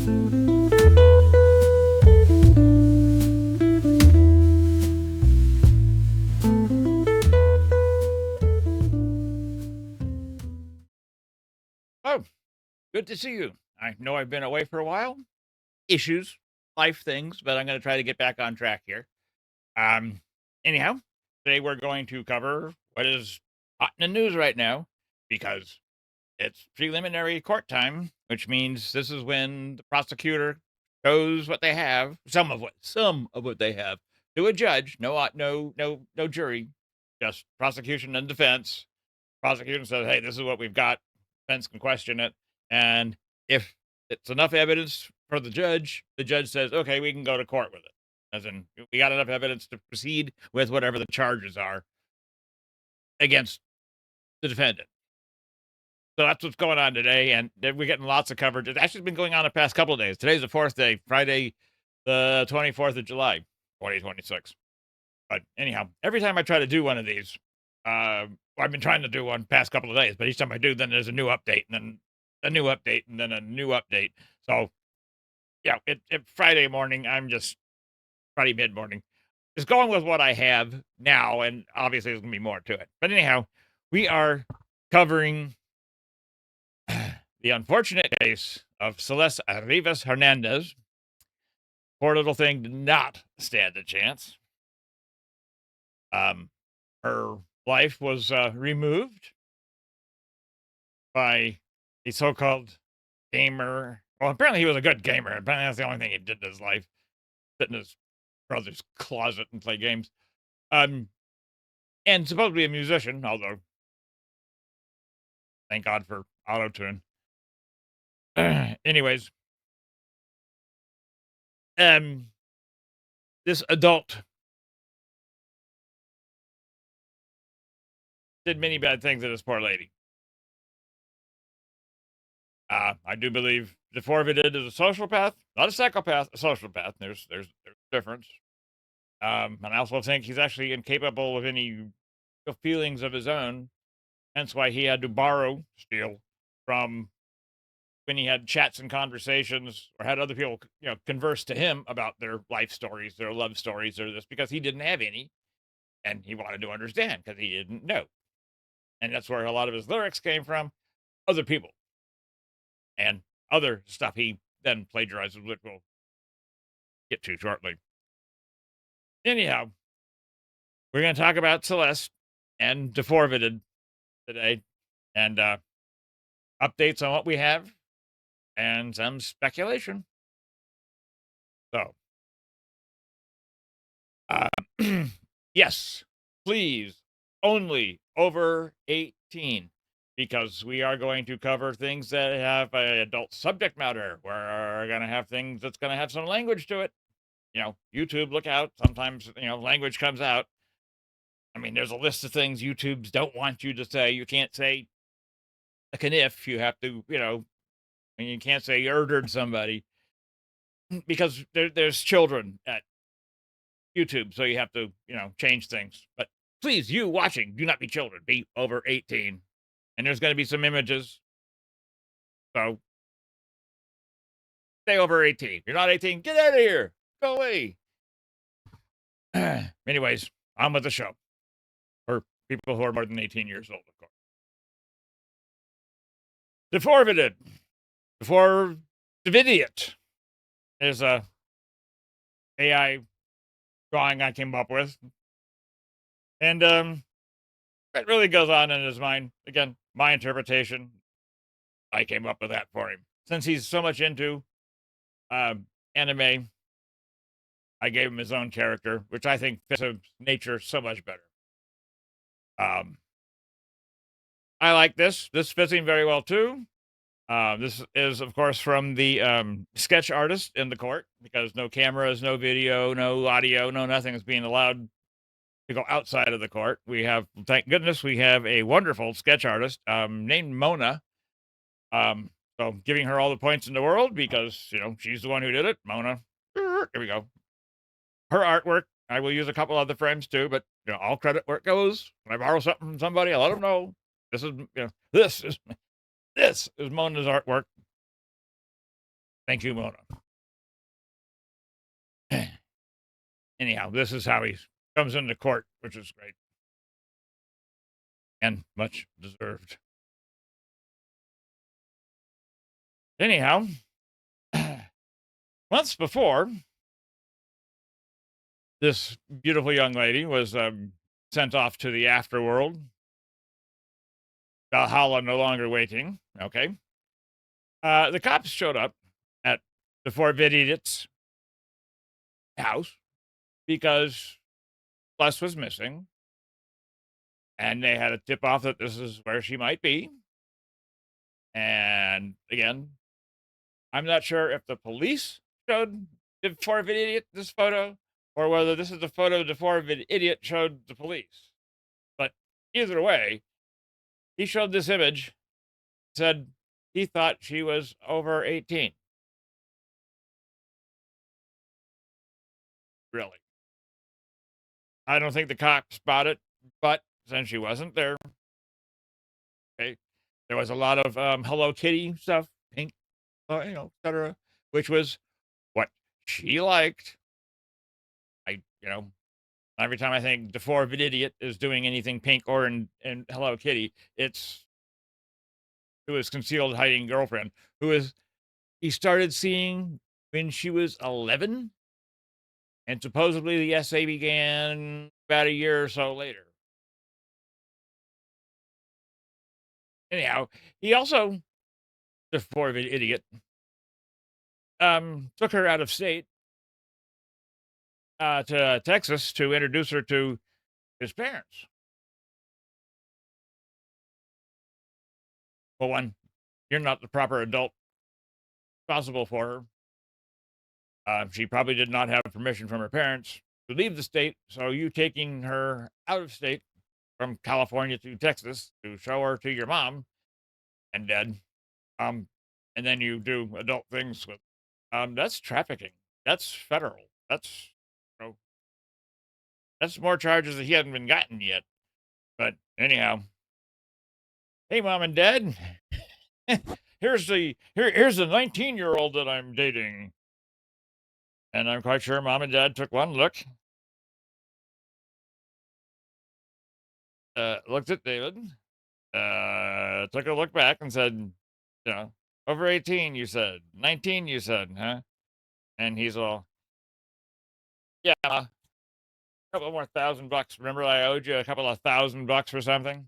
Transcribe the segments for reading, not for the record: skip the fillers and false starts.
Oh, good to see you. I know I've been away for a while. Issues, life things, but I'm going to try to get back on track here. Um, anyhow, today we're going to cover what is hot in the news right now because it's preliminary court time, which means this is when the prosecutor shows what they have, some of what they have to a judge. No jury, just prosecution and defense. Prosecution says, "Hey, this is what we've got." Defense can question it, and if it's enough evidence for the judge says, "Okay, we can go to court with it." As in, we got enough evidence to proceed with whatever the charges are against the defendant. So that's what's going on today, and we're getting lots of coverage. It's actually been going on the past couple of days. Today's the fourth day, Friday, the 24th of July, 2026. But anyhow, every time I try to do one of these, I've been trying to do one past couple of days, but each time I do, then there's a new update, and then a new update, and then a new update. So yeah, Friday morning, Friday mid morning, just going with what I have now, and obviously there's gonna be more to it. But anyhow, we are covering the unfortunate case of Celeste Rivas Hernandez. Poor little thing did not stand a chance. Her life was removed by a so-called gamer. Well, apparently he was a good gamer. Apparently that's the only thing he did in his life. Sit in his brother's closet and play games. And supposed to be a musician, although thank God for auto-tune. Anyways, this adult did many bad things to this poor lady. I do believe D4vid is a sociopath, not a psychopath, a sociopath. There's a difference. And I also think he's actually incapable of any feelings of his own. Hence why he had to steal from when he had chats and conversations or had other people, converse to him about their life stories, their love stories, or this, because he didn't have any. And he wanted to understand because he didn't know. And that's where a lot of his lyrics came from, other people and other stuff he then plagiarizes, which we'll get to shortly. Anyhow, we're going to talk about Celeste and D4vid today, and updates on what we have and some speculation. So, yes, please, only over 18, because we are going to cover things that have an adult subject matter. We're going to have things that's going to have some language to it. YouTube, look out. Sometimes, language comes out. I mean, there's a list of things YouTubes don't want you to say. You can't say a kniff. You have to, and you can't say you murdered somebody because there's children at YouTube, so you have to, change things. But please, you watching, do not be children. Be over 18. And there's going to be some images. So stay over 18. If you're not 18, get out of here. Go away. Anyways, on with the show. For people who are more than 18 years old, of course. D4vid. D4vid is a AI drawing I came up with. And it really goes on in his mind. Again, my interpretation. I came up with that for him. Since he's so much into anime, I gave him his own character, which I think fits his nature so much better. I like this. This fits him very well, too. This is, of course, from the sketch artist in the court, because no cameras, no video, no audio, no nothing is being allowed to go outside of the court. We have, thank goodness, we have a wonderful sketch artist named Mona. So giving her all the points in the world because, she's the one who did it. Mona. Here we go. Her artwork. I will use a couple other frames too, but all credit where it goes. When I borrow something from somebody, I let them know. This is Mona's artwork. Thank you, Mona. Anyhow, this is how he comes into court, which is great and much deserved. Anyhow, months before, this beautiful young lady was sent off to the afterworld. Valhalla no longer waiting. Okay. The cops showed up at the D4vid idiot's house because Celeste was missing, and they had a tip off that this is where she might be. And again, I'm not sure if the police showed the D4vid idiot this photo or whether this is the photo the D4vid idiot showed the police. But either way, he showed this image, said he thought she was over 18. Really. I don't think the cops bought it, but since she wasn't there, okay, there was a lot of Hello Kitty stuff, pink, etc., which was what she liked. Every time I think the D4vid idiot is doing anything pink or in Hello Kitty, it's who is concealed hiding girlfriend, who is he started seeing when she was 11, and supposedly the essay began about a year or so later. Anyhow, he also, the D4vid idiot, took her out of state to Texas to introduce her to his parents. Well, one, you're not the proper adult responsible for her. She probably did not have permission from her parents to leave the state, so you taking her out of state from California to Texas to show her to your mom and dad, um, and then you do adult things with, that's trafficking. That's federal. You know, that's more charges that he hasn't been gotten yet. But anyhow, hey, mom and dad, here's the 19-year-old that I'm dating. And I'm quite sure mom and dad took one look, looked at David, took a look back and said, over 18, you said, 19, you said, huh? And he's all, yeah, a couple more $1,000. Remember I owed you a couple of $1,000 for something?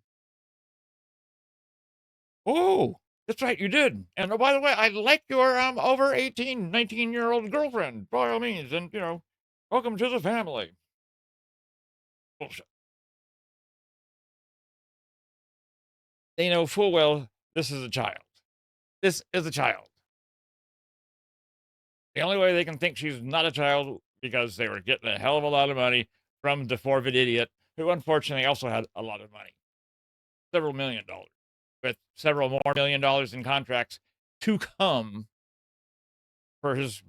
Oh, that's right, you did. And oh, by the way, I like your over 18, 19-year-old girlfriend, by all means. And, welcome to the family. Bullshit. They know full well this is a child. This is a child. The only way they can think she's not a child because they were getting a hell of a lot of money from the D4vid idiot, who unfortunately also had a lot of money, several $1,000,000, with several more $1,000,000 in contracts to come for his.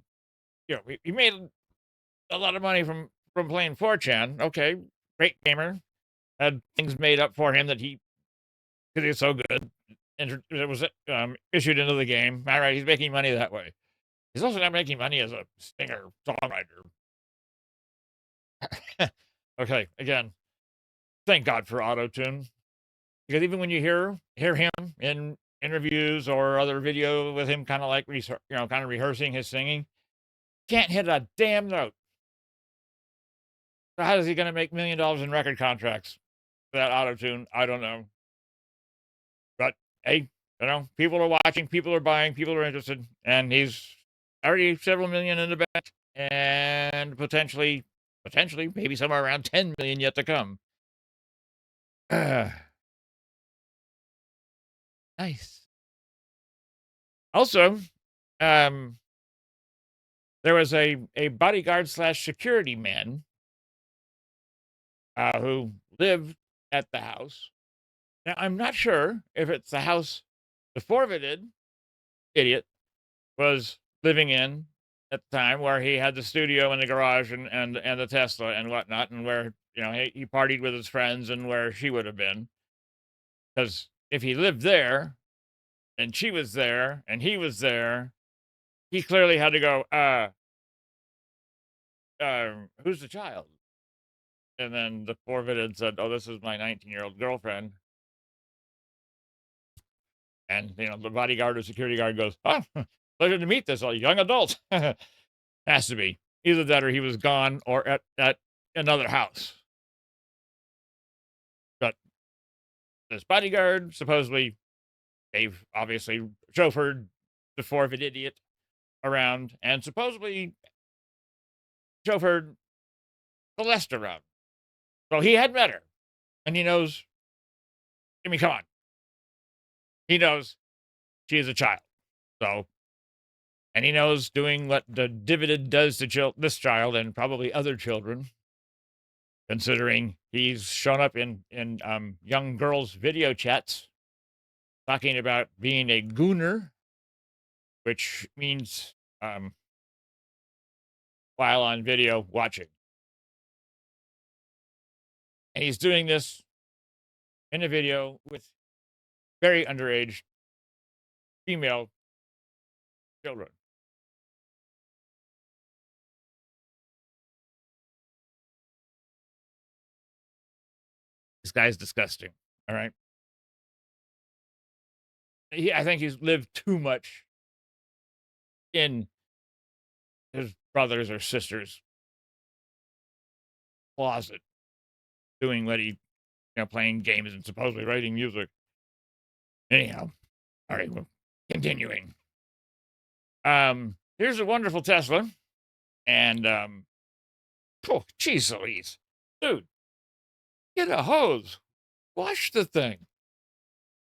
He made a lot of money from playing 4chan. Okay, great gamer, had things made up for him that because he's so good, and it was issued into the game. All right, he's making money that way. He's also not making money as a singer songwriter. Okay, again, thank God for auto-tune. Because even when you hear him in interviews or other video with him kind of like kind of rehearsing his singing, can't hit a damn note. So how is he going to make $1,000,000 in record contracts for that auto-tune? I don't know. But hey, people are watching, people are buying, people are interested, and he's already several million in the bank, and potentially, maybe somewhere around 10 million yet to come. Nice. Also, um, there was a bodyguard slash security man who lived at the house. Now, I'm not sure if it's the house the D4vid idiot was living in at the time, where he had the studio in the garage and the Tesla and whatnot, and where he partied with his friends, and where she would have been. Because if he lived there and she was there and he was there, he clearly had to go, who's the child? And then the D4vid had said, oh, this is my 19-year-old girlfriend. And, the bodyguard or security guard goes, oh, pleasure to meet this young adult. Has to be. Either that or he was gone or at another house. But this bodyguard, supposedly, they've obviously chauffeured the D4vid idiot around and supposedly chauffeured Celeste around. So he had met her. And he knows, I mean, come on. He knows she is a child. So, and he knows doing what the D4vid does to this child and probably other children, considering he's shown up in young girls' video chats talking about being a gooner, which means while on video watching. And he's doing this in a video with very underage female children. This guy's disgusting. All right. I think he's lived too much in his brother's or sister's closet, doing what he, playing games and supposedly writing music. Anyhow, all right, well, continuing. Here's a wonderful Tesla, and oh, geez Louise, dude, get a hose, wash the thing.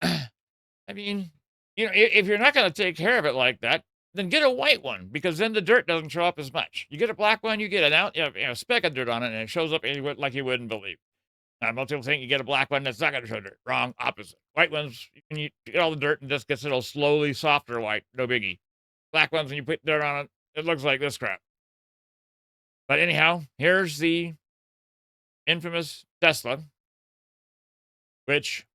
I mean, if you're not going to take care of it like that, then get a white one, because then the dirt doesn't show up as much. You get a black one, you get a speck of dirt on it, and it shows up like you wouldn't believe. Most people think you get a black one that's not going to show dirt. Wrong, opposite. White ones, you get all the dirt and just gets a little slowly softer white, no biggie. Black ones, when you put dirt on it, it looks like this crap. But anyhow, here's the infamous Tesla, which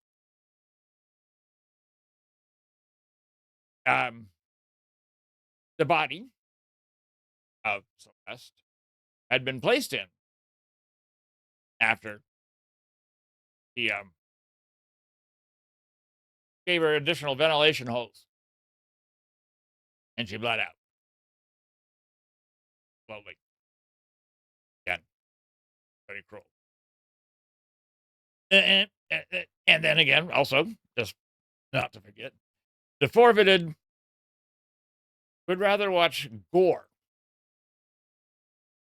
the body of Celeste had been placed in after he gave her additional ventilation holes, and she bled out slowly. Again, very cruel. And then again, also, just not to forget, the D4vid would rather watch gore,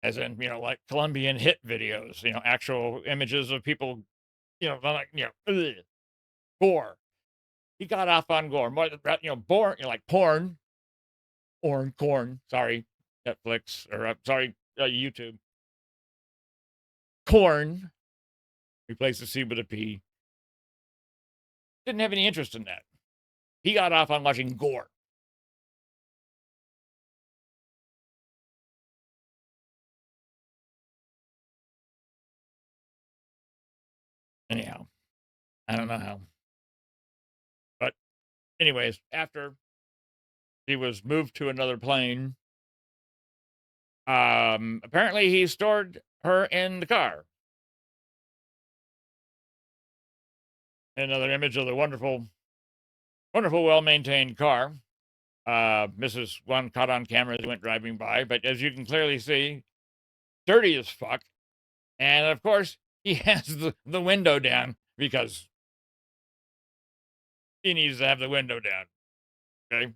as in, like Colombian hit videos, actual images of people, like, ugh, gore. He got off on gore more than, born, like porn, corn, sorry, Netflix, or sorry, YouTube. Corn, replace the C with a P. Didn't have any interest in that. He got off on watching gore. Anyhow, I don't know how. But anyways, after he was moved to another plane, apparently he stored her in the car. Another image of the wonderful, well-maintained car. Mrs. One caught on camera as he went driving by, but as you can clearly see, dirty as fuck. And of course, he has the window down because he needs to have the window down. Okay.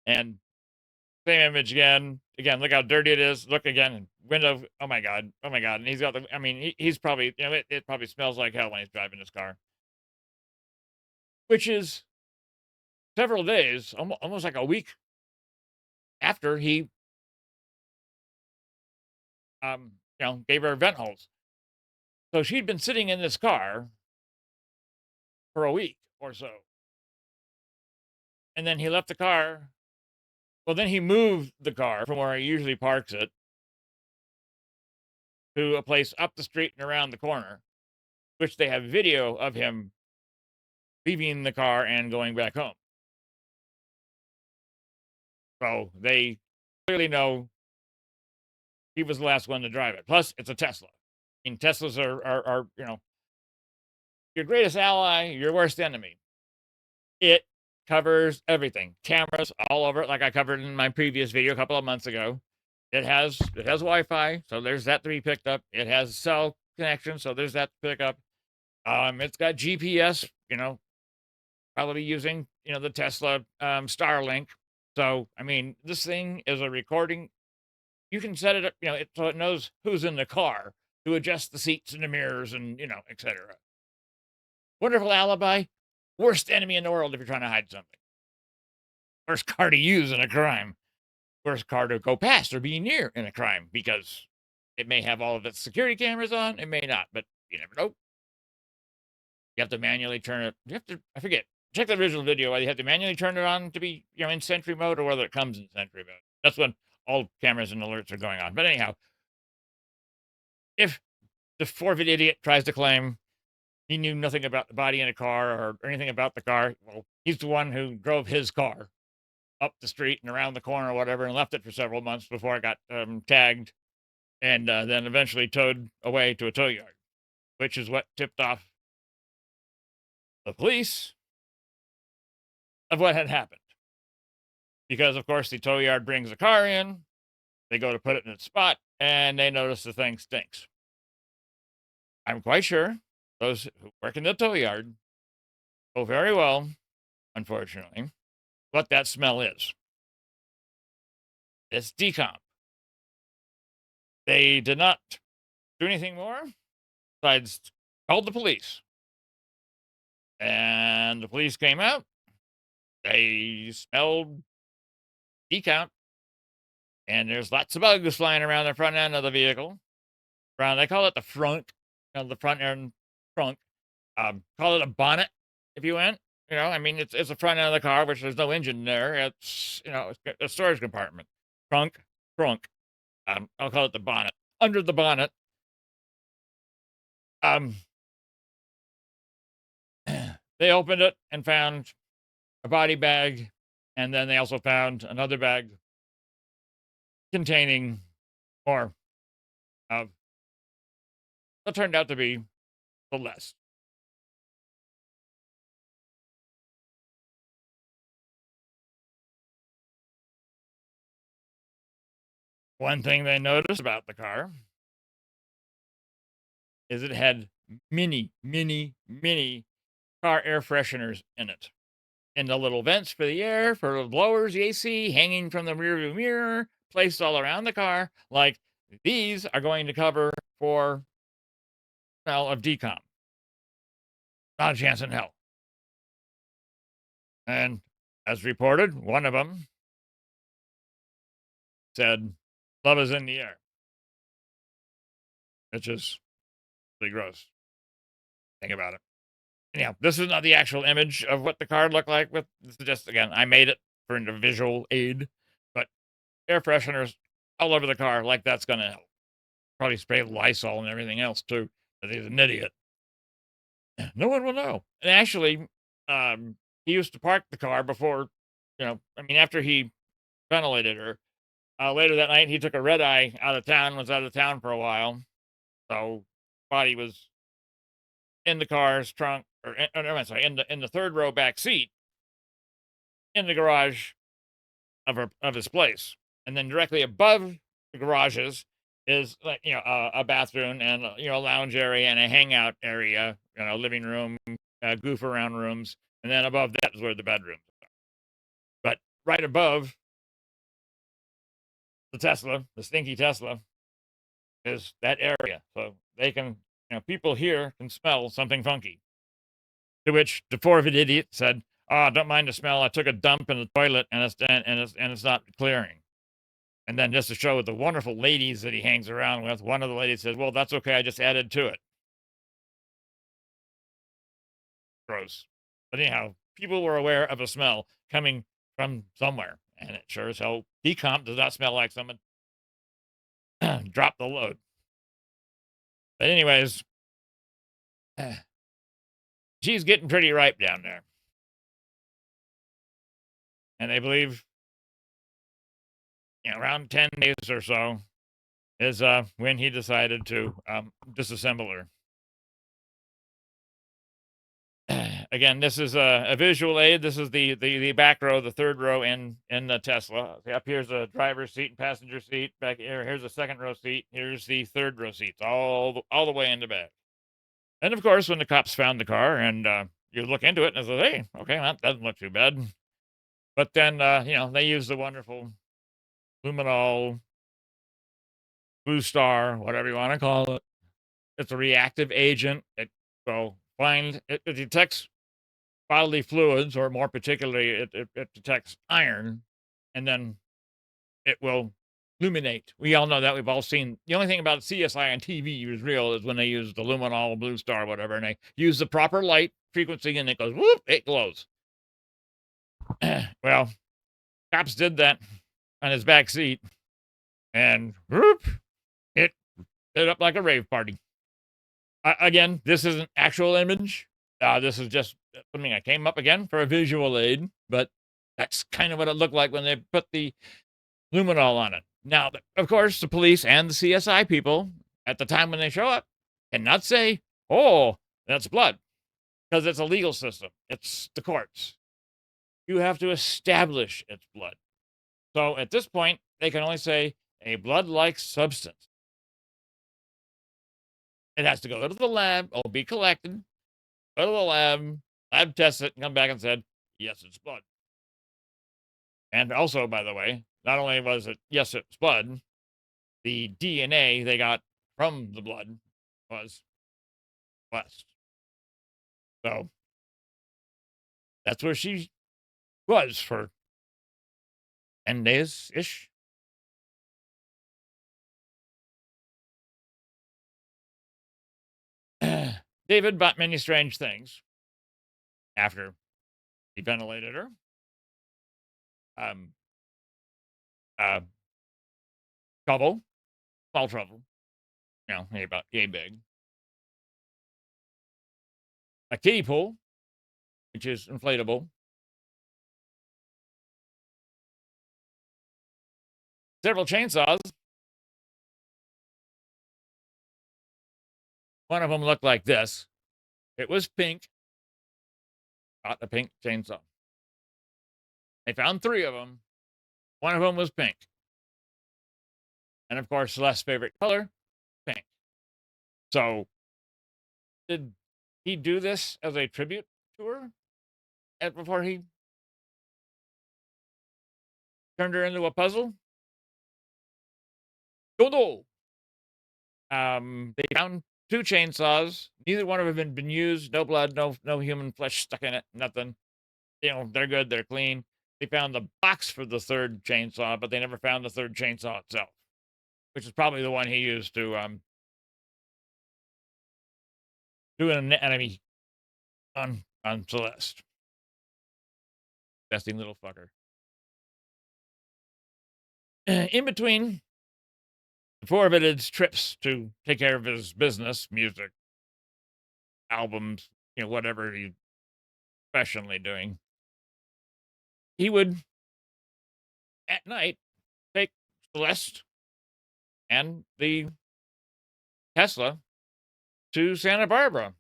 And same image again. Again, look how dirty it is. Look again, window. Oh my god. Oh my god. And he's got the. I mean, he's probably. It probably smells like hell when he's driving his car. Which is several days, almost like a week after he, gave her vent holes. So she'd been sitting in this car for a week or so. And then he left the car. Well, then he moved the car from where he usually parks it to a place up the street and around the corner, which they have video of him leaving the car and going back home. So they clearly know he was the last one to drive it. Plus, it's a Tesla. I mean, Teslas are your greatest ally, your worst enemy. It covers everything. Cameras all over it, like I covered in my previous video a couple of months ago. It has Wi-Fi, so there's that to be picked up. It has cell connection, so there's that to pick up. It's got GPS, probably using, the Tesla Starlink. So, I mean, this thing is a recording. You can set it up, so it knows who's in the car to adjust the seats and the mirrors and, etc. Wonderful alibi. Worst enemy in the world if you're trying to hide something. Worst car to use in a crime. Worst car to go past or be near in a crime because it may have all of its security cameras on. It may not, but you never know. You have to manually turn it. I forget. Check the original video whether you have to manually turn it on to be, in Sentry mode or whether it comes in Sentry mode. That's when all cameras and alerts are going on. But anyhow, if the D4vid idiot tries to claim he knew nothing about the body in a car or anything about the car, well, he's the one who drove his car up the street and around the corner or whatever and left it for several months before it got tagged and then eventually towed away to a tow yard, which is what tipped off the police of what had happened. Because, of course, the tow yard brings the car in, they go to put it in its spot, and they notice the thing stinks. I'm quite sure those who work in the tow yard know very well, unfortunately, what that smell is. It's decomp. They did not do anything more besides called the police. And the police came out. They smelled decomp. And there's lots of bugs flying around the front end of the vehicle. They call it the frunk, the front end trunk. Call it a bonnet if you went. I mean, it's the front end of the car, which there's no engine there. It's, it's a storage compartment. Trunk. I'll call it the bonnet. Under the bonnet, they opened it and found a body bag, and then they also found another bag containing more of what turned out to be Celeste. One thing they noticed about the car is it had mini car air fresheners in it. In the little vents for the air, for the blowers, the AC, hanging from the rearview mirror, placed all around the car. Like, these are going to cover for smell of decomp. Not a chance in hell. And as reported, one of them said, "Love is in the air." It's just really gross. Think about it. Anyhow, this is not the actual image of what the card looked like. This is just, again, I made it for a visual aid, but air fresheners all over the car, like that's going to help. Probably spray Lysol and everything else too. But he's an idiot. No one will know. And actually, he used to park the car before, after he ventilated her. Later that night, he took a red eye out of town. Was out of town for a while, so body was in the car's trunk, in the third row back seat, in the garage of his place, and then directly above the garages is a bathroom and a lounge area and a hangout area, living room, goof around rooms, and then above that is where the bedrooms are. But right above the Tesla, the stinky Tesla, is that area, so they can, people here can smell something funky. To which the D4vid idiot said, "Oh, don't mind the smell. I took a dump in the toilet and it's not clearing." And then just to show the wonderful ladies that he hangs around with, one of the ladies says, "Well, that's okay. I just added to it." Gross. But anyhow, people were aware of a smell coming from somewhere, and it sure as hell decomp does not smell like someone dropped the load. But anyways, she's getting pretty ripe down there. And they believe around 10 days or so is when he decided to disassemble her. Again, this is a visual aid. This is the back row, the third row in the Tesla. See, up here's a driver's seat and passenger seat. Back here, here's a second row seat. Here's the third row seats, all the way in the back. And of course, when the cops found the car and you look into it and say, hey, okay, that doesn't look too bad. But then, they use the wonderful luminol, blue star, whatever you want to call it. It's a reactive agent. It detects bodily fluids, or more particularly, it detects iron, and then it will illuminate. We all know that. We've all seen. The only thing about CSI on TV is real is when they use the luminol, blue star, whatever, and they use the proper light frequency, and it goes whoop, it glows. Well, cops did that on his back seat, and whoop, it lit up like a rave party. Again, this is an actual image. This is just something I came up again for a visual aid, but that's kind of what it looked like when they put the luminol on it. Now, of course, the police and the CSI people at the time when they show up cannot say, oh, that's blood, because it's a legal system. It's the courts. You have to establish it's blood. So at this point, they can only say a blood-like substance. It has to go to the lab, it'll be collected, go to the lab test it, and come back and said, yes, it's blood. And also, by the way, not only was it, yes, it's blood, the DNA they got from the blood was Celeste. So that's where she was for 10 days-ish. David bought many strange things after he ventilated her. Trouble, small trouble, about yay big. A kiddie pool, which is inflatable. Several chainsaws. One of them looked like this. It was pink. Got a pink chainsaw. They found 3 of them. One of them was pink. And of course, Celeste's favorite color, pink. So, did he do this as a tribute to her before he turned her into a puzzle? Don't know. They found 2 chainsaws. Neither one of them had been used. No blood, no human flesh stuck in it, nothing. They're good. They're clean. They found the box for the 3rd chainsaw, but they never found the 3rd chainsaw itself, which is probably the one he used to do an anatomy on Celeste. Besting little fucker. In between the D4vid's trips to take care of his business, music, albums, whatever he's professionally doing, he would, at night, take Celeste and the Tesla to Santa Barbara.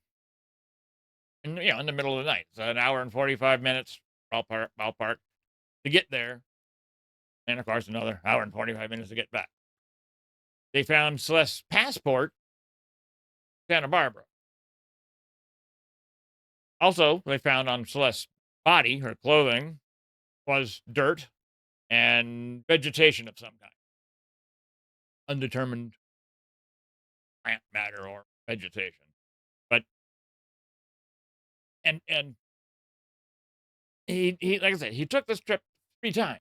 In the middle of the night. So an hour and 45 minutes, ballpark, to get there. And of course, another hour and 45 minutes to get back. They found Celeste's passport, Santa Barbara. Also, they found on Celeste's body, her clothing, was dirt and vegetation of some kind. Undetermined plant matter or vegetation. But, and he like I said, he took this trip 3 times.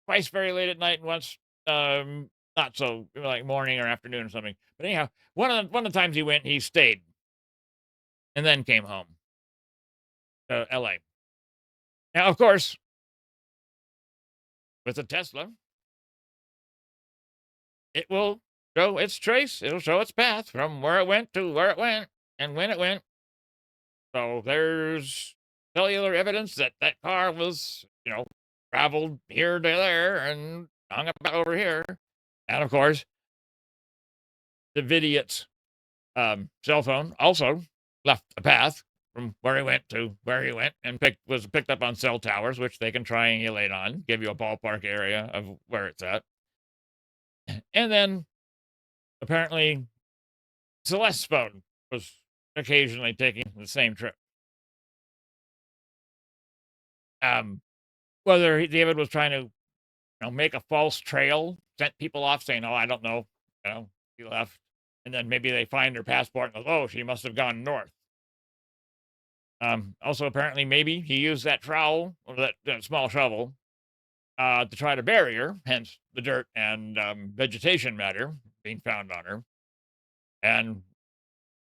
Twice very late at night and once not so like morning or afternoon or something. But anyhow, one of the times he went, he stayed and then came home to LA. Now, of course, with a Tesla, it will show its trace. It'll show its path from where it went to where it went and when it went. So there's cellular evidence that car was, traveled here to there and hung about over here. And of course, the Vidiot's cell phone also left a path from where he went to where he went and was picked up on cell towers, which they can triangulate on, give you a ballpark area of where it's at. And then apparently Celeste's phone was occasionally taking the same trip. Um, whether David was trying to, make a false trail, sent people off saying, "Oh, I don't know," he left, and then maybe they find her passport and goes, "Oh, she must have gone north." Also, apparently, maybe he used that trowel or that small shovel to try to bury her, hence the dirt and vegetation matter being found on her. And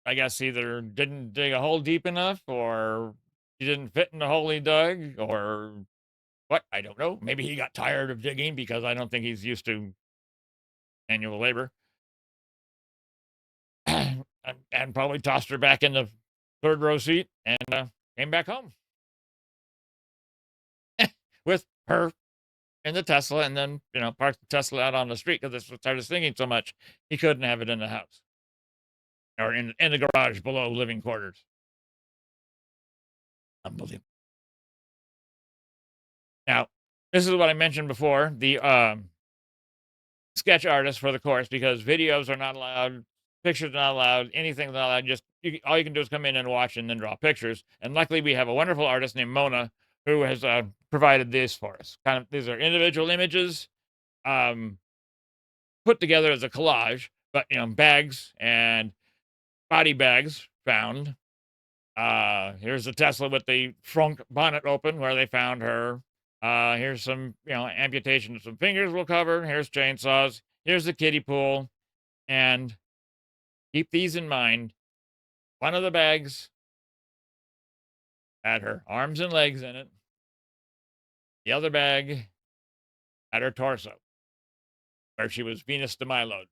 I guess either didn't dig a hole deep enough or he didn't fit in the hole he dug or what? I don't know. Maybe he got tired of digging because I don't think he's used to manual labor and probably tossed her back in the third row seat and came back home with her in the Tesla and then, parked the Tesla out on the street because this started singing so much he couldn't have it in the house or in the garage below living quarters. Unbelievable. Now, this is what I mentioned before, the sketch artist for the course, because videos are not allowed, pictures are not allowed, anything's not allowed. Just all you can do is come in and watch and then draw pictures. And luckily, we have a wonderful artist named Mona who has provided this for us. Kind of, these are individual images put together as a collage, but bags and body bags found. Here's the Tesla with the front bonnet open where they found her. Here's some, amputation of some fingers we'll cover. Here's chainsaws. Here's the kiddie pool. And keep these in mind. One of the bags had her arms and legs in it. The other bag had her torso, where she was Venus de Milo.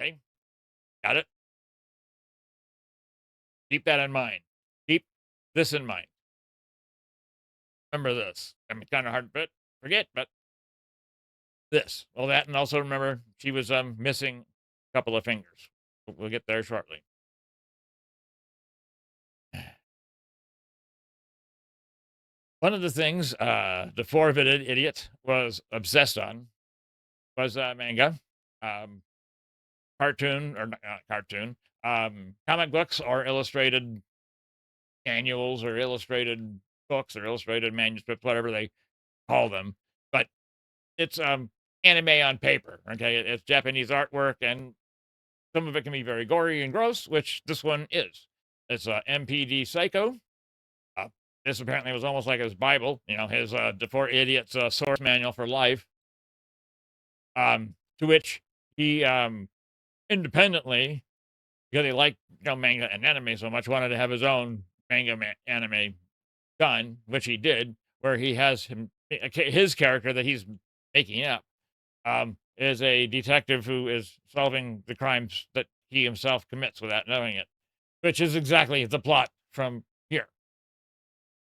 Okay? Got it? Keep that in mind. Keep this in mind. Remember this. I mean, kind of hard to forget, but this. Well, that, and also remember she was missing a couple of fingers. We'll get there shortly. One of the things the D4vid idiot was obsessed on was manga, cartoon, or not cartoon, comic books or illustrated annuals or illustrated books or illustrated manuscripts, whatever they call them. But it's anime on paper. Okay, it's Japanese artwork, and some of it can be very gory and gross, which this one is. It's MPD Psycho. This apparently was almost like his Bible, his D4 Idiot's source manual for life. To which he independently, because he liked manga and anime so much, wanted to have his own manga anime done, which he did, where he has his character that he's making up is a detective who is solving the crimes that he himself commits without knowing it, which is exactly the plot from here.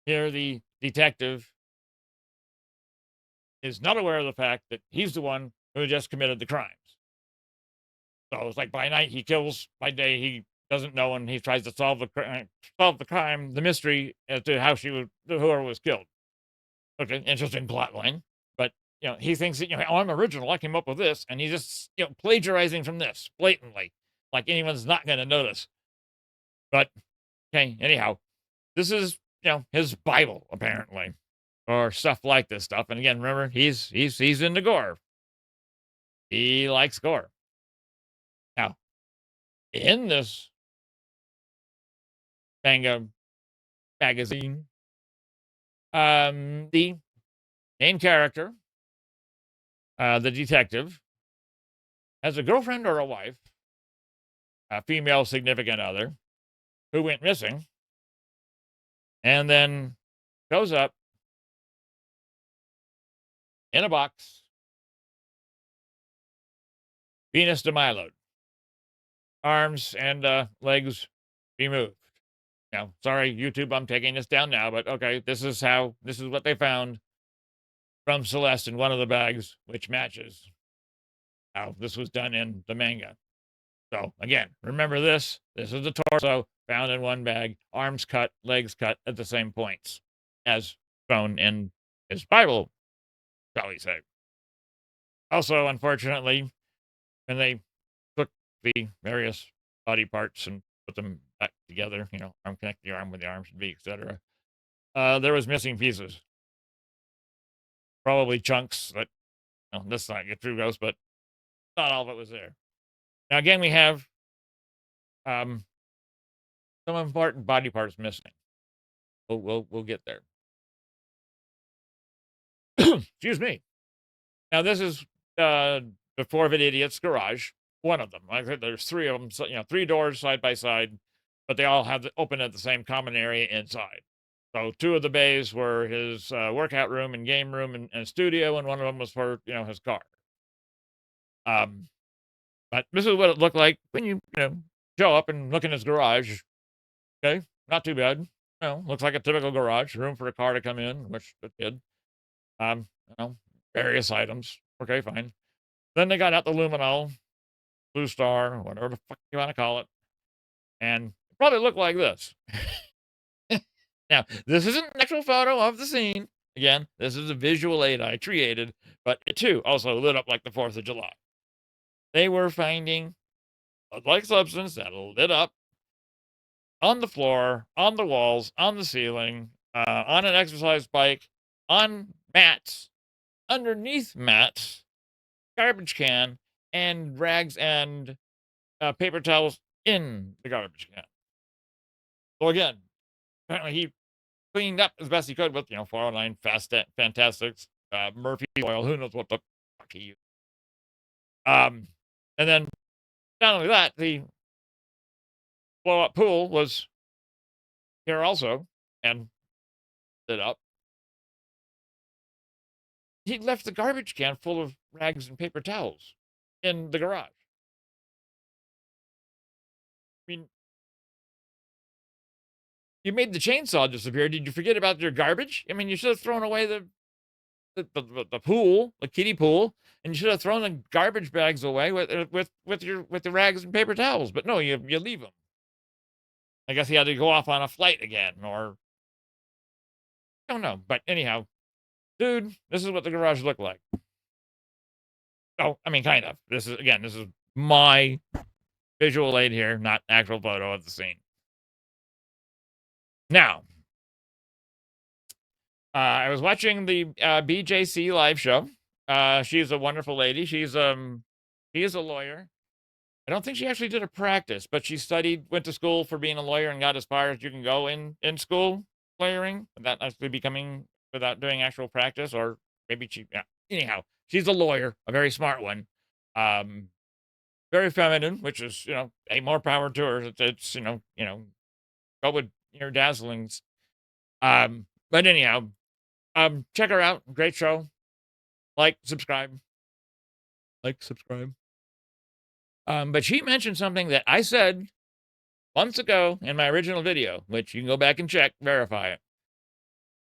Here, the detective is not aware of the fact that he's the one who just committed the crimes. So it's like by night he kills, by day he doesn't know, and he tries to solve the crime, the mystery as to how whoever was killed. Okay, interesting plot line. But he thinks that oh, I'm original. I came up with this, and he's just plagiarizing from this blatantly, like anyone's not going to notice. But okay, anyhow, this is his Bible apparently, or stuff like this stuff. And again, remember he's into gore. He likes gore. Now, in this manga magazine, the main character, the detective, has a girlfriend or a wife, a female significant other, who went missing, and then shows up in a box, Venus de Milo, arms and legs removed. Now, sorry, YouTube, I'm taking this down now, but okay, this is what they found. from Celeste in one of the bags, which matches how this was done in the manga. So again, remember this. This is the torso found in one bag, arms cut, legs cut at the same points as shown in his Bible, shall we say. Also, unfortunately, when they took the various body parts and put them back together, arm connect the arm with the arm should be, etc. There was missing pieces, probably chunks that, let's not get too gross, but not all of it was there. Now again, we have some important body parts missing. We'll get there. Excuse me. Now this is D4vid Idiot's garage. One of them. Like I said, there's three of them. So, 3 doors side by side, but they all have open at the same common area inside. So 2 of the bays were his workout room and game room and studio, and one of them was for his car. But this is what it looked like when you show up and look in his garage. Okay, not too bad. Looks like a typical garage, room for a car to come in, which it did. You know, various items. Okay, fine. Then they got out the luminol, blue star, whatever the fuck you want to call it, and it probably looked like this. Now, this isn't an actual photo of the scene. Again, this is a visual aid I created, but it too also lit up like the 4th of July. They were finding like substance that lit up on the floor, on the walls, on the ceiling, on an exercise bike, on mats, underneath mats, garbage can, and rags and paper towels in the garbage can. So again, apparently he cleaned up as best he could with 409 Fantastics, Murphy oil, who knows what the fuck he used. And then not only that, the blow up pool was here also and lit up. He left the garbage can full of rags and paper towels in the garage. I mean, you made the chainsaw disappear. Did you forget about your garbage? I mean, you should have thrown away the pool, the kiddie pool, and you should have thrown the garbage bags away with the rags and paper towels. But no, you leave them. I guess he had to go off on a flight again, or I don't know. But anyhow, dude, this is what the garage looked like. Oh, I mean, kind of. This is my visual aid here, not actual photo of the scene. Now, I was watching the BJC live show. She's a wonderful lady. She is a lawyer. I don't think she actually did a practice, but she went to school for being a lawyer and got as far as you can go in school lawyering without actually without doing actual practice, or maybe anyhow, she's a lawyer, a very smart one. Very feminine, which is, hey, more power to her. It's go with your dazzlings. But anyhow, check her out. Great show. Subscribe. Subscribe. But she mentioned something that I said months ago in my original video, which you can go back and check, verify it.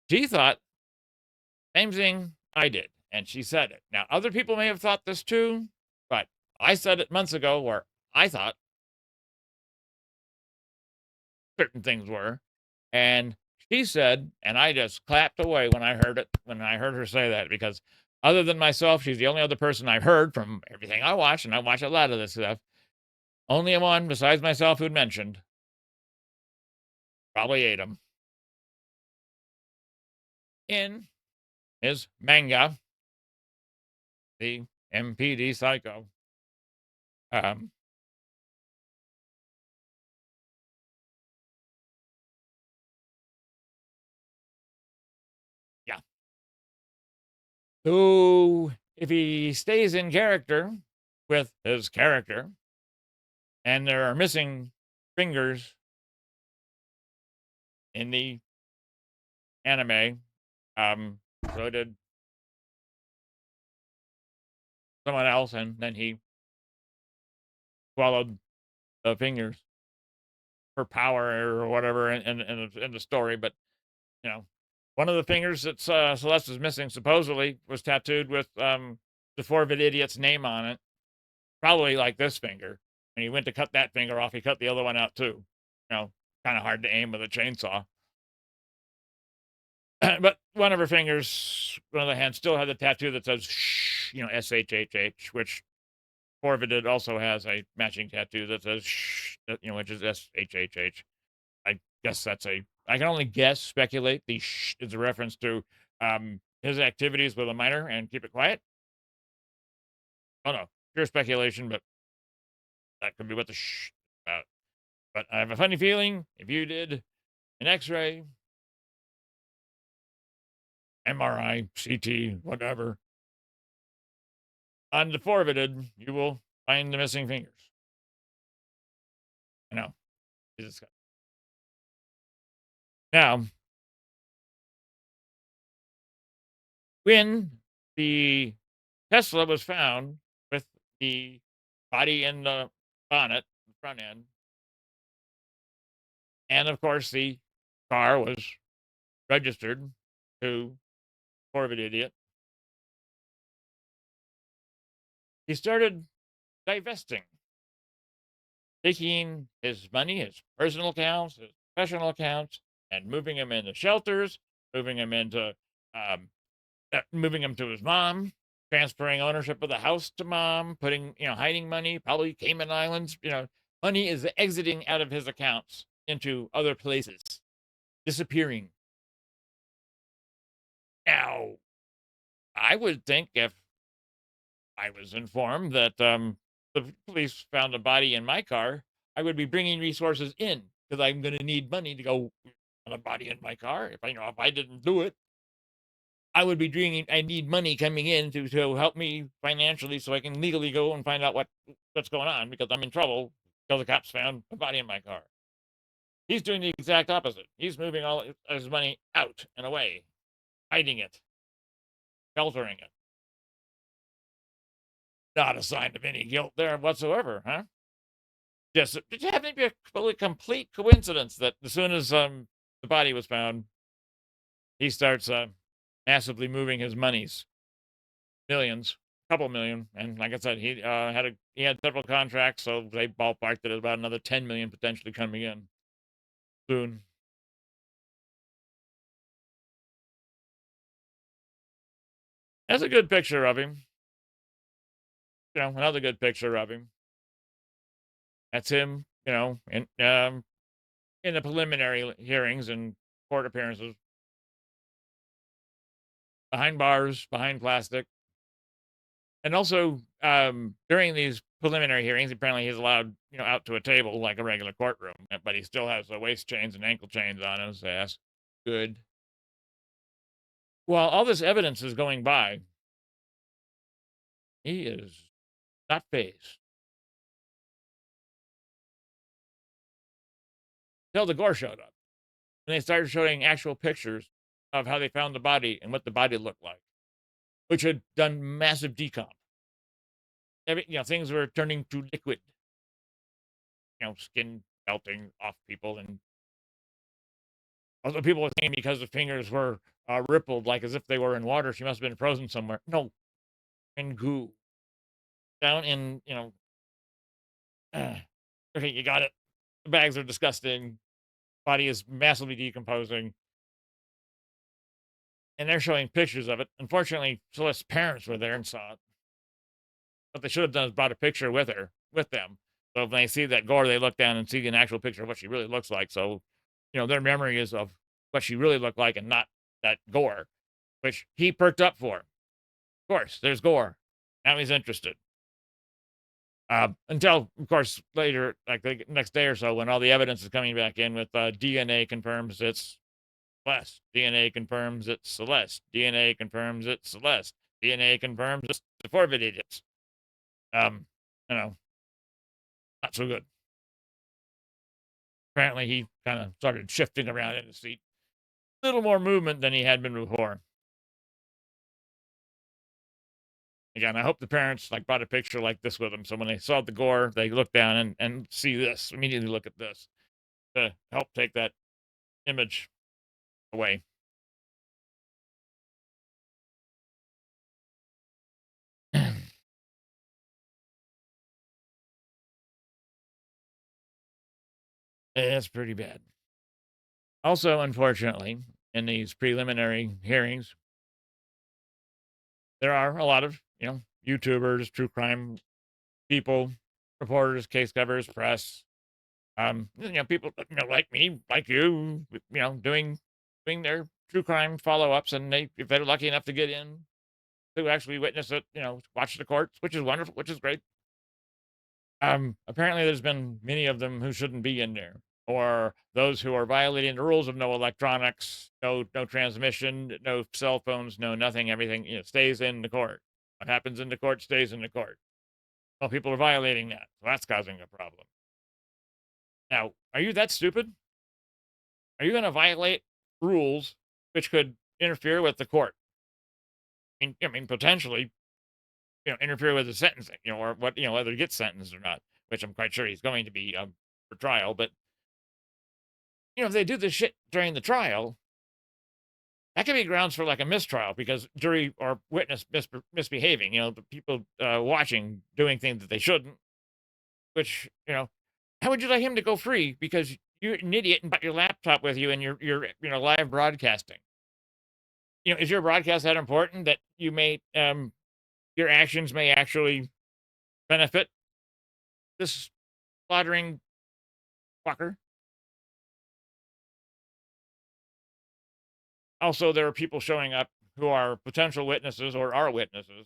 She thought same thing I did, and she said it. Now, other people may have thought this too, but I said it months ago where I thought certain things were, and she said, and I just clapped away when I heard her say that, because other than myself, she's the only other person I've heard from everything I watch, and I watch a lot of this stuff. Only one besides myself who'd mentioned. Probably ate him. In his manga, the MPD Psycho. Yeah. So if he stays in character with his character, and there are missing fingers in the anime, so did someone else, and then he swallowed the fingers for power or whatever in the story. But One of the fingers that Celeste is missing supposedly was tattooed with D4vid idiot's name on it. Probably like this finger. When he went to cut that finger off, he cut the other one out too. Kind of hard to aim with a chainsaw. But one of her fingers, one of the hands, still had the tattoo that says shh, SHHH, which D4vid also has a matching tattoo that says shh, which is SHHH. I guess I can only guess, speculate. The shh is a reference to his activities with a minor and keep it quiet. Oh no, pure speculation, but that could be what the shh is about. But I have a funny feeling if you did an X-ray, MRI, CT, whatever, on the D4vid, you will find the missing fingers. I know. Now, when the Tesla was found with the body in the bonnet, the front end, and of course the car was registered to D4vid idiot, he started divesting, taking his money, his personal accounts, his professional accounts, and moving them into shelters, moving them to his mom, transferring ownership of the house to mom, hiding money, probably Cayman Islands. Money is exiting out of his accounts into other places, disappearing. Now, I would think if I was informed that the police found a body in my car, I would be bringing resources in because I'm going to need money to go on a body in my car. If I didn't do it, I would be doing. I need money coming in to help me financially so I can legally go and find out what's going on because I'm in trouble because the cops found a body in my car. He's doing the exact opposite. He's moving all his money out and away, hiding it, sheltering it. Not a sign of any guilt there whatsoever, huh? Just it happened to be a complete coincidence that as soon as the body was found, he starts massively moving his monies, millions, a couple million, and like I said, he had several contracts, so they ballparked it at about another 10 million potentially coming in soon. That's a good picture of him. Another good picture of him. That's him, in the preliminary hearings and court appearances. Behind bars, behind plastic. And also, during these preliminary hearings, apparently he's allowed, out to a table like a regular courtroom, but he still has waist chains and ankle chains on his ass. Good. While all this evidence is going by, he is not phased. Till the gore showed up. And they started showing actual pictures of how they found the body and what the body looked like, which had done massive decomp. Things were turning to liquid. Skin melting off people, and also people were thinking because the fingers were rippled, like as if they were in water, she must have been frozen somewhere. No, in goo, down in okay, you got it. The bags are disgusting. Body is massively decomposing, and they're showing pictures of it. Unfortunately, Celeste's parents were there and saw it. What they should have done is brought a picture with them. So when they see that gore, they look down and see an actual picture of what she really looks like. So, their memory is of what she really looked like and not that gore, which he perked up for. Of course, there's gore. Now he's interested. Until, of course, later, like the next day or so, when all the evidence is coming back in with DNA confirms it's Celeste. DNA confirms it's Celeste. DNA confirms it's Celeste. DNA confirms it's the D4vid idiots. Not so good. Apparently, he kind of started shifting around in his seat. A little more movement than he had been before. Again, I hope the parents brought a picture like this with them, so when they saw the gore, they look down and see this, immediately look at this to help take that image away. It's pretty bad. Also, unfortunately, in these preliminary hearings, there are a lot of, YouTubers, true crime people, reporters, case covers, press, people, like me, like you, doing their true crime follow-ups, and if they're lucky enough to get in to actually witness it, watch the courts, which is wonderful, which is great. Apparently there's been many of them who shouldn't be in there, or those who are violating the rules of no electronics, no transmission, no cell phones, no nothing. Everything stays in the court. What happens in the court stays in the court. Well, people are violating that, so that's causing a problem. Now, are you that stupid? Are you going to violate rules which could interfere with the court? I mean, potentially, interfere with the sentencing, or what, whether he gets sentenced or not, which I'm quite sure he's going to be for trial. But if they do this shit during the trial, that could be grounds for like a mistrial because jury or witness misbehaving. The people watching doing things that they shouldn't. Which how would you like him to go free because you're an idiot and got your laptop with you and you're live broadcasting? Is your broadcast that important that you may your actions may actually benefit this slaughtering fucker? Also, there are people showing up who are potential witnesses or are witnesses,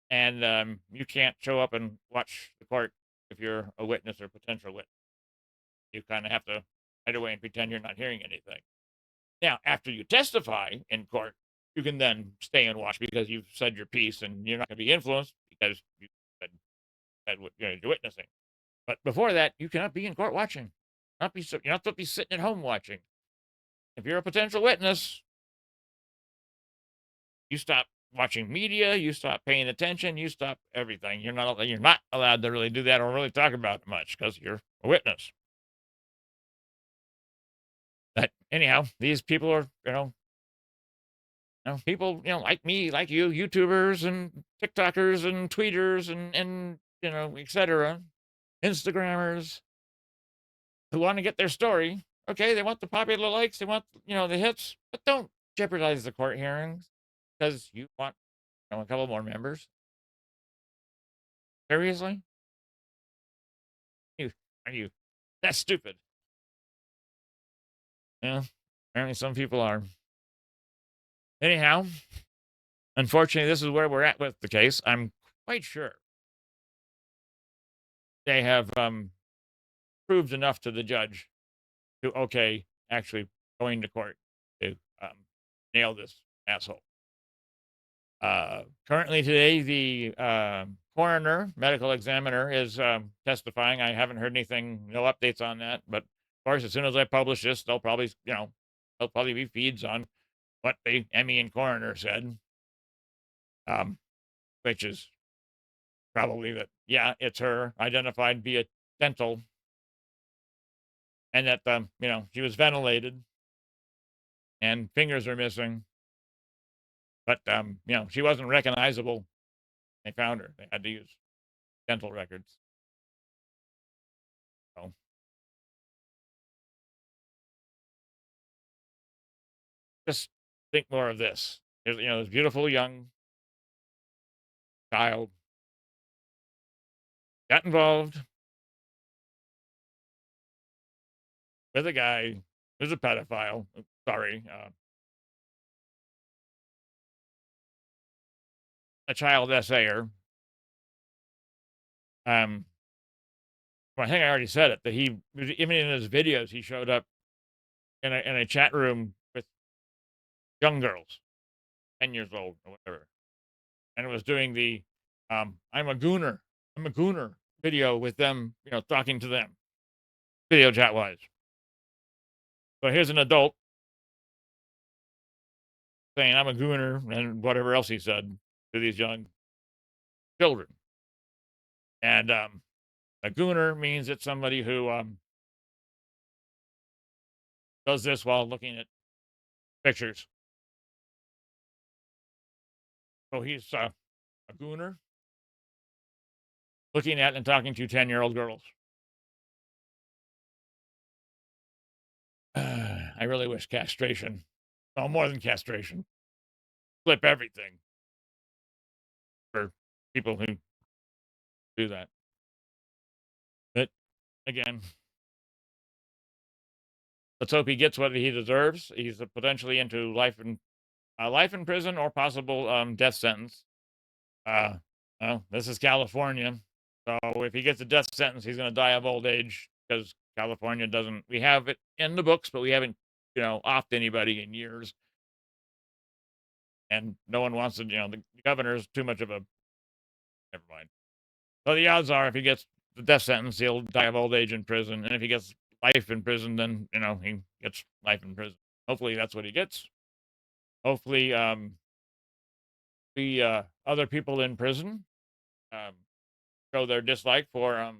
and you can't show up and watch the court if you're a witness or potential witness. You kind of have to hide away and pretend you're not hearing anything. Now, after you testify in court, you can then stay and watch because you've said your piece and you're not going to be influenced because you said what you're witnessing. But before that, you cannot be in court watching. You're not supposed to be sitting at home watching. If you're a potential witness, you stop watching media, you stop paying attention, you stop everything. You're not allowed to really do that or really talk about it much because you're a witness. But anyhow, these people are, people, like me, like you, YouTubers and TikTokers and tweeters and etc. Instagrammers who want to get their story. Okay, they want the popular likes, they want, the hits, but don't jeopardize the court hearings because you want, a couple more members. Seriously? Are you that stupid? Yeah, apparently some people are. Anyhow, unfortunately, this is where we're at with the case. I'm quite sure they have proved enough to the judge to actually going to court to nail this asshole. Currently today, the coroner, medical examiner, is testifying. I haven't heard anything, no updates on that. But of course, as soon as I publish this, there'll probably be feeds on what the ME and coroner said, which is probably that, yeah, it's her, identified via dental, and that she was ventilated and fingers are missing, but she wasn't recognizable. They found her. They had to use dental records. So just think more of this. There's this beautiful young child got involved with a guy who's a pedophile. Sorry, a child essayer. Well, I think I already said it that he even in his videos he showed up in a chat room with young girls, 10 years old or whatever, and it was doing the I'm a gooner, video with them, talking to them, video chat wise. So here's an adult saying I'm a gooner and whatever else he said to these young children. And a gooner means it's somebody who does this while looking at pictures. So he's a gooner looking at and talking to 10-year-old girls. I really wish castration, well, more than castration, flip everything for people who do that. But again, let's hope he gets what he deserves. He's potentially into life in prison or possible death sentence. Uh, well, this is California, so if he gets a death sentence, he's going to die of old age because California doesn't. We have it in the books, but we haven't, offed anybody in years, and no one wants to. The governor is too much of a. Never mind. So the odds are, if he gets the death sentence, he'll die of old age in prison, and if he gets life in prison, then he gets life in prison. Hopefully, that's what he gets. Hopefully, the other people in prison um, show their dislike for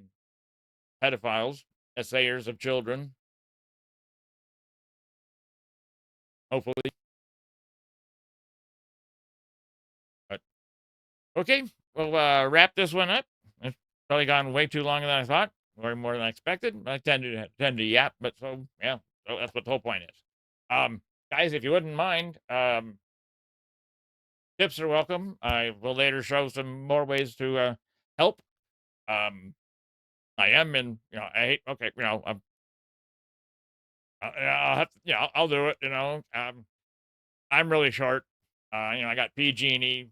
pedophiles, essayers of children. Hopefully, but okay, we'll wrap this one up. It's probably gone way too long than I thought, way more than I expected. I tend to yap, but so yeah, so that's what the whole point is. Guys, if you wouldn't mind, tips are welcome. I will later show some more ways to help. Um, I am in, I hate. Okay, I'll have to, I'll do it. I'm really short. I got PG&E,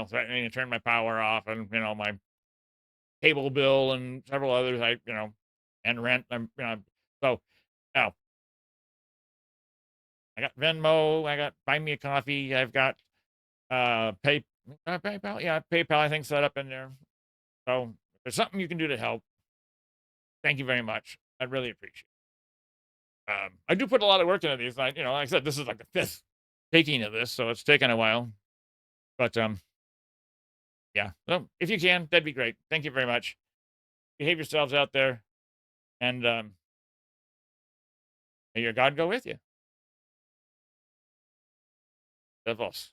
threatening to turn my power off, and my cable bill and several others. And rent. So now I got Venmo. I got Buy Me a Coffee. I've got PayPal. Yeah, PayPal. I think set up in there. So if there's something you can do to help, thank you very much. I'd really appreciate it. I do put a lot of work into these. Like I said, this is like the fifth taking of this, so it's taken a while. But yeah. So if you can, that'd be great. Thank you very much. Behave yourselves out there, and may your God go with you. Rivas.